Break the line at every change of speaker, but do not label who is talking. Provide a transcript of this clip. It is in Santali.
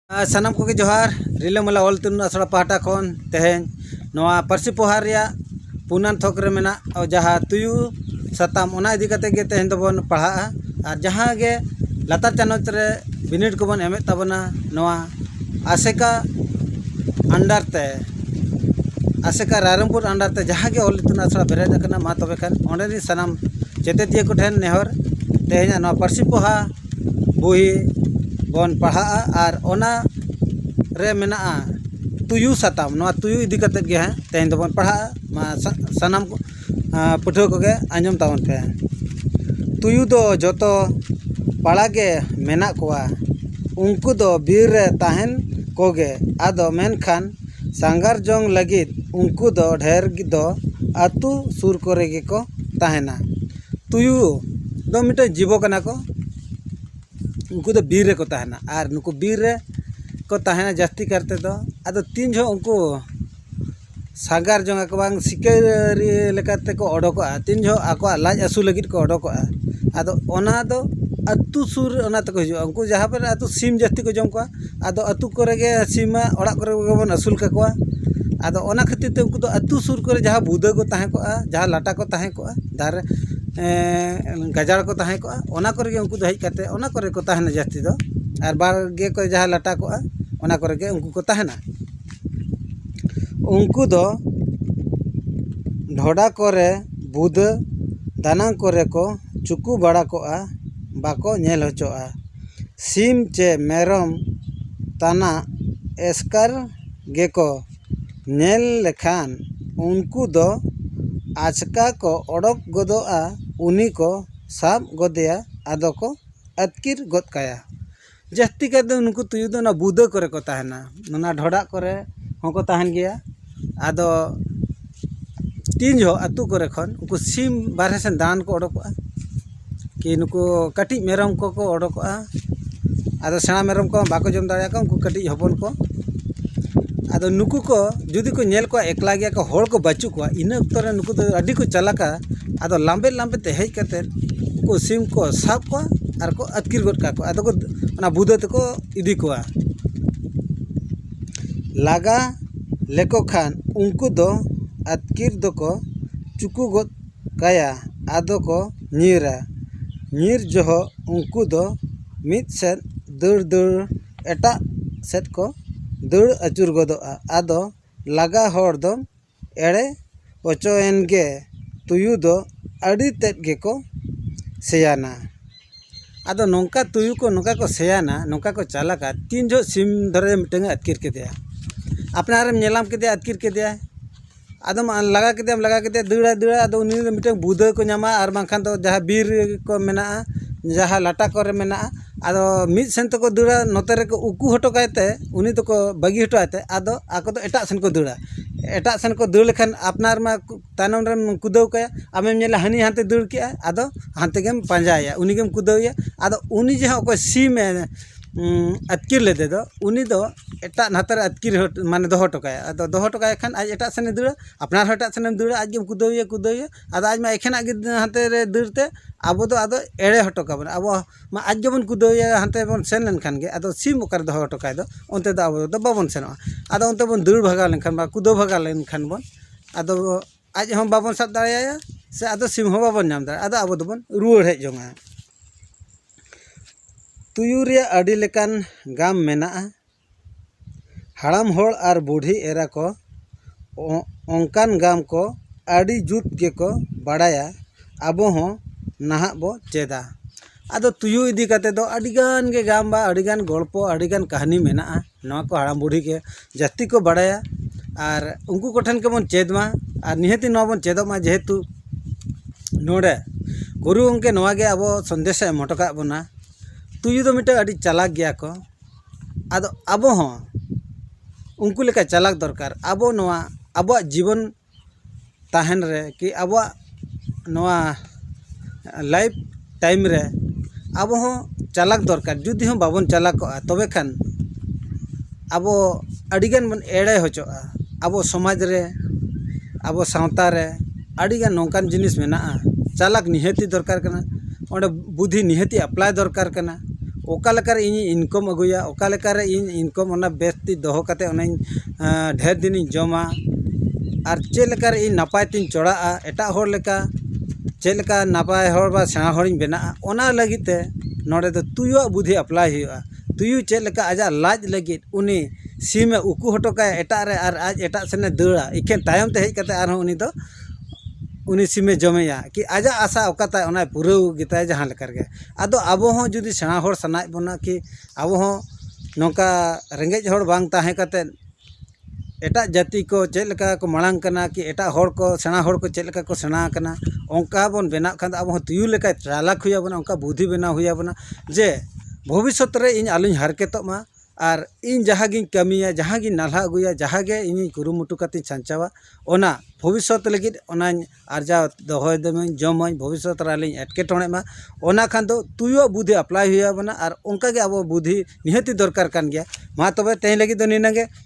सानाम को जोहार रिलामला ऑल तुन असड़ा पाहटा खन तेहें नवा पार्सी पोहार रिया पुनान थोक रे मेना जहाँ तुयु सताम ओना इदी कते गे तेहें दोबन पढ़ा और जहाँ गे लातार चानच रे बिनिड को बन एमेत ताबना नवा आसेका अंडर ते आसेका रायरंगपुर अंडर ते जहाँ गे ऑल तुन असड़ा बेरेज अकना मा तबे खान ओंडे सानाम चेतेतिया को ठेन नेहर तेहें नवा पार्सी पोहा बुही बन पढ़ा और ओना रे मेना तुयु सताम नवा तुयु इदी कते गे हैं तेहें दोबन पढ़ा मा सानाम पठो को गे आंजम तावन पे तुयु दो जतो पाड़ा गे मेना कोआ उनको दो बीर रे ताहेन कोगे आदो मेनखान सांगार जोंग लगित उनको दो ढेर दो आतु सुर करे गे को ताहेना तुयु दो मिटे जीवो कना को उनको दो बीर रे को ताहेना और नुको बीर रे को ताहेना जास्ती करते दो आदो तीन जो उनको सागार जोंगा को बांग सिकारी लेकाते को ओडोको तीन जो आको लाज आसु लगित को ओडोको आदो ओना दो अतु सुर ओना तको हिजु उनको जहाँ पर अतु सीम जास्ती को जम को आदो अतु करे गे सीमा ओड़ा करे बन असुल काकोआ आदो ओना खातिर ते उनको दो अतु सुर करे जहाँ बुदा को ताहे को जहाँ लाटा को ताहे को दार गाजार को ताहे को ओना करे गे उनको दो हेज काते ओना करे को ताहेना जास्ती दो और बार गे को जहाँ लाटा को ओना करे गे उनको को ताहेना उनको दो ढोडा करे बुद दाना करे को चुकू बड़ा को बाको नेल होचोआ सीम चे मेरम ताना एस्कार गेको नेल लेखान उनको दो आचका को ओडक गोदोआ उनी को साब गोदेया आदो को अतकिर गोद काया जास्ती करते उनको तुयु दो ना बुदा करे को ताहेना ना ढोडा करे होको ताहन गया आदो तीन जो अतु करे खन उनको सीम बारह से दान को ओडकोआ कि नुको कटी मेरम को ओडकोआ आदो सेना मेरम को बाको जम दाड़िया को उनको कटी हपन को आदो नुकु को जुदी को नेल को एकला गया को होड़ को बच्चू को इन अक्तो रे नुकु तो अड्डी को चलाका आदो लांबे लांबे ते हेज कते को सीम को साब को और को अतकिर गोद का को आदो को ना बुदा ते को इदी को लागा लेको खान उनको दो अतकिर दो को चुकू गोद काया आदो को नीरा नीर जो उनको दो मित सेट दौड़ दौड़ एटा सेट को दौड़ अचुर गोदोआ आदो लागा होड़ दो एड़े ओचोएन गे तुयु दो अड़ी तेट गे को सेयाना आदो नोंका तुयु को नोंका को सेयाना नोंका को चालाका तीन जो सिम धरे मिटेंगे अतकिर के दिया अपनारम नेलाम के दिया अतकिर के दिया आदम लगा के दिया दौड़ा दौड़ा आदो उनी मिटे बुदा को नामा और बांखान तो जहाँ बीर को मेना जहाँ लाटा करे मेना आदो मिद सेन तो को दौड़ा नोते रे को उकू हटो कायते उनी तो को बगी हटो आते आदो आको तो एटा सेन को दौड़ा एटा सेन को दौड़ लेखान अपनार मा तानम रे कुदौ काया आमेम नेला हनी हांते दौड़ के आदो हांते गेम पांजाया उनी गेम कुदौया आदो उनी जहाँ को सीम अतकिर लेते दो उनी दो एटा नातर अतकिर माने दोहो टोकाया आदो दोहो टोकाया खान आज एटा सेने दौड़ा अपनार एटा सेने दौड़ा आज गेम कुदौया आदो आज मा एखेना गे हांते रे दौड़ते आबो दो आदो एड़े हटोका बन आबो मा आज गेबन कुदौया हांते बन सेन लेनखान गे आदो सीम ओकर दोहो टोकाय दो ओनते दो आबो दो बाबन सेनोआ आदो ओनते बन दौड़ भगा लेनखान बा कुदौ भगा लेनखान बन आदो आज हम बाबन साब दाड़ाया से आदो सीम हो बाबन नाम दाड़ा आदो आबो दोबन रुवाड़ हेज जोंगा तुयु रे अड़ी लेकान गाम मेना हाड़ाम होड़ और बूढ़ी एरा को ओंकान गाम को अड़ी जुत गे को बाड़ाया आबो हो नाहा बो चेदा आदो तुयु इदी काते दो अड़ीगान गे गाम बा अड़ीगान गल्पो अड़ीगान कहानी मेना नवा को हाड़ाम बूढ़ी के जास्ती को बाड़ाया और उनको कोठन के बन चेद मा और निहती नवा बन चेदो मा जेहेतु नोडे गुरु उनके नवा गे आबो संदेश एम हटोका बना तुयु दो मिटे अड़ी चालाक गया को आदो आबो हो उनको लेका चालाक दरकार आबो नवा आबो जीवन ताहन रे कि आबो नवा लाइफ टाइम रे आबो हो चालाक दरकार जुदी हो बाबन चालाक तबे खान आबो अड़ीगान बन एड़े होचोआ आबो समाज रे आबो सावता रे अड़ीगान नोंकान जिनिस मेना चालाक निहती दरकार कना ओंडे बुद्धि निहती अप्लाई दरकार कना ओका लेकर इन इनकम अगुया ओका लेकर इन इनकम ओना बेस्ती दोहो कते ओनाइन ढेर दिन जमा और चेक लेकर इन नापाय तीन चढ़ा एटा होर लेका चेक लेका नापाय होर बा सेना होरिन बेना ओना लगित ते नोडे दो तुयुआ बुद्धि अप्लाई हुआ तुयु चेक लेका आजा लाज लगित उनी सीमे उकू हटोका एटा रे और आज एटा सेने दौड़ा इखेन तायम ते हेज कते आरहों उनी दो उनी सीमे जमेया कि आजा आशा ओकाता ओना पुराव गिताय जहां लेकर गे आदो आबो हों जुदी सेना होर सनाय बना कि आबो हों नोका रेंगेज होर बांग ताहे कते एटा जाति को चेक लेका को मांग कना कि एटा होर को सेना होर को चेक लेका को सेना कना ओंका बोन बेना खान आबो हों तुयु लेका चालाक हुया बना ओंका बुद्धि बना हुया बना जे भविष्यत रे इन आलुኝ हारकेतोमा और इन जहागिन कमिया जहागिन नाल्हा अगुया जहागे इन कुरुमुटु कते संचावा ओना भविष्यत लगित ओना आर्जा दोहय दमें जमय भविष्यत रालिኝ एटकेटोणे मा ओना खान दो तुयो बुद्धि अप्लाई हुया बना और ओंका गे आबो बुद्धि निहति दरकार कान गया मा तबे तें लगित दो निनागे।